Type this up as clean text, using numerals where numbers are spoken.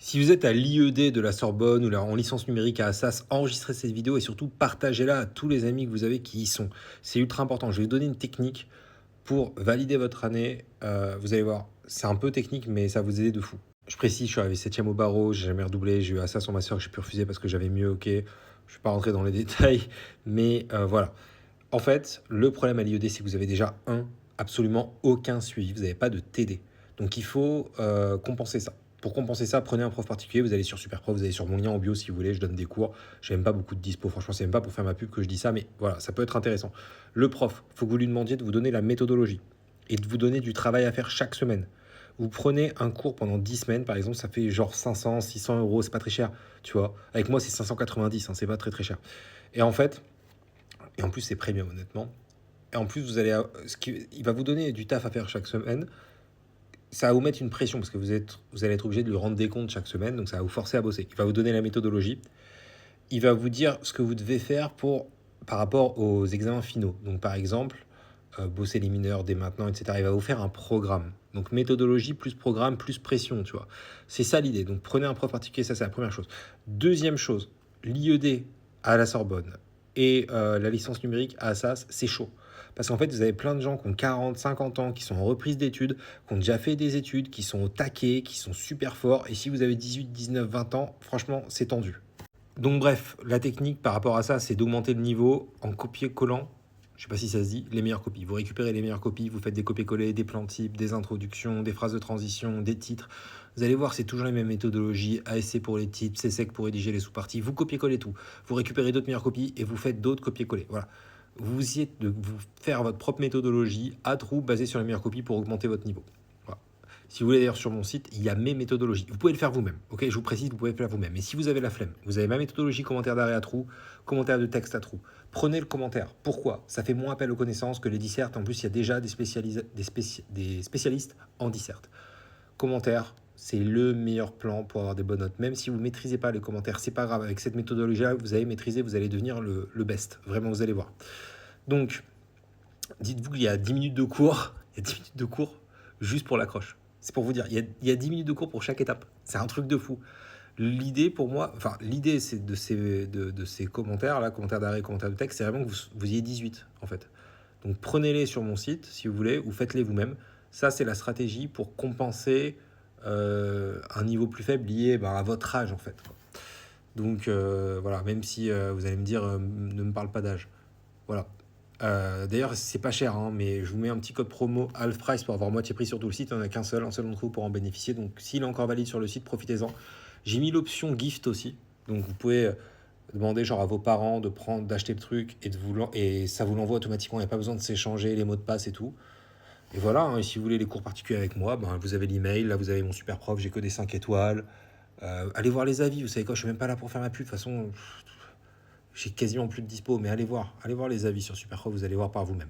Si vous êtes à l'IED de la Sorbonne ou là, en licence numérique à Assas, enregistrez cette vidéo et surtout partagez-la à tous les amis que vous avez qui y sont. C'est ultra important. Je vais vous donner une technique pour valider votre année. Vous allez voir, c'est un peu technique, mais ça va vous aider de fou. Je précise, je suis arrivé 7e au barreau, j'ai jamais redoublé, j'ai eu Assas sur ma soeur que j'ai pu refuser parce que j'avais mieux, ok. Je ne vais pas rentrer dans les détails, mais voilà. En fait, le problème à l'IED, c'est que vous avez déjà absolument aucun suivi, vous n'avez pas de TD. Donc il faut compenser ça. Pour compenser ça, prenez un prof particulier, vous allez sur Superprof, vous allez sur mon lien en bio si vous voulez, je donne des cours. J'ai même pas beaucoup de dispo, franchement, c'est même pas pour faire ma pub que je dis ça, mais voilà, ça peut être intéressant. Le prof, il faut que vous lui demandiez de vous donner la méthodologie et de vous donner du travail à faire chaque semaine. Vous prenez un cours pendant 10 semaines, par exemple, ça fait genre 500, 600 euros, c'est pas très cher, tu vois. Avec moi, c'est 590, hein, c'est pas très très cher. Et en fait, et en plus, c'est premium, honnêtement. Et en plus, il va vous donner du taf à faire chaque semaine. Ça va vous mettre une pression parce que vous allez être obligé de lui rendre des comptes chaque semaine. Donc, ça va vous forcer à bosser. Il va vous donner la méthodologie. Il va vous dire ce que vous devez faire par rapport aux examens finaux. Donc, par exemple, bosser les mineurs dès maintenant, etc. Il va vous faire un programme. Donc, méthodologie plus programme plus pression, tu vois. C'est ça l'idée. Donc, prenez un prof particulier, ça, c'est la première chose. Deuxième chose, l'IED à la Sorbonne et la licence numérique à Assas, c'est chaud. Parce qu'en fait, vous avez plein de gens qui ont 40, 50 ans, qui sont en reprise d'études, qui ont déjà fait des études, qui sont au taquet, qui sont super forts. Et si vous avez 18, 19, 20 ans, franchement, c'est tendu. Donc bref, la technique par rapport à ça, c'est d'augmenter le niveau en copier-collant, je ne sais pas si ça se dit, les meilleures copies. Vous récupérez les meilleures copies, vous faites des copier-coller, des plans types, des introductions, des phrases de transition, des titres. Vous allez voir, c'est toujours les mêmes méthodologies, ASC pour les titres, CSEC pour rédiger les sous-parties. Vous copiez-collez tout. Vous récupérez d'autres meilleures copies et vous faites d'autres copier-coller. Voilà. Vous essayez de vous faire votre propre méthodologie à trous basée sur les meilleures copies pour augmenter votre niveau. Voilà. Si vous voulez d'ailleurs sur mon site, il y a mes méthodologies. Vous pouvez le faire vous-même. Ok, je vous précise, vous pouvez le faire vous-même. Mais si vous avez la flemme, vous avez ma méthodologie commentaire d'arrêt à trous, commentaire de texte à trous. Prenez le commentaire. Pourquoi? Ça fait moins appel aux connaissances que les dissertes. En plus, il y a déjà des spécialistes en disserte. Commentaire, c'est le meilleur plan pour avoir des bonnes notes. Même si vous ne maîtrisez pas les commentaires, c'est pas grave. Avec cette méthodologie-là, vous allez maîtriser, vous allez devenir le best. Vraiment, vous allez voir. Donc, dites-vous qu'il y a 10 minutes de cours. Il y a 10 minutes de cours juste pour l'accroche. C'est pour vous dire, il y a 10 minutes de cours pour chaque étape. C'est un truc de fou. L'idée pour moi, enfin l'idée c'est de ces commentaires, là, commentaires d'arrêt, commentaires de texte, c'est vraiment que vous ayez 18 en fait. Donc prenez-les sur mon site si vous voulez, ou faites-les vous-même. Ça c'est la stratégie pour compenser un niveau plus faible lié à votre âge en fait. Donc voilà, même si vous allez me dire ne me parle pas d'âge. Voilà. D'ailleurs, c'est pas cher, hein, mais je vous mets un petit code promo half price pour avoir moitié prix sur tout le site. Il n'y en a qu'un seul, un seul d'entre vous pour en bénéficier. Donc, s'il est encore valide sur le site, profitez-en. J'ai mis l'option gift aussi. Donc, vous pouvez demander genre à vos parents d'acheter le truc et ça vous l'envoie automatiquement. Il n'y a pas besoin de s'échanger les mots de passe et tout. Et voilà, hein, et si vous voulez les cours particuliers avec moi, vous avez l'email. Là, vous avez mon super prof. J'ai que des 5 étoiles. Allez voir les avis. Vous savez quoi, je suis même pas là pour faire ma pub. De toute façon, j'ai quasiment plus de dispo, mais allez voir les avis sur Superprof, vous allez voir par vous-même.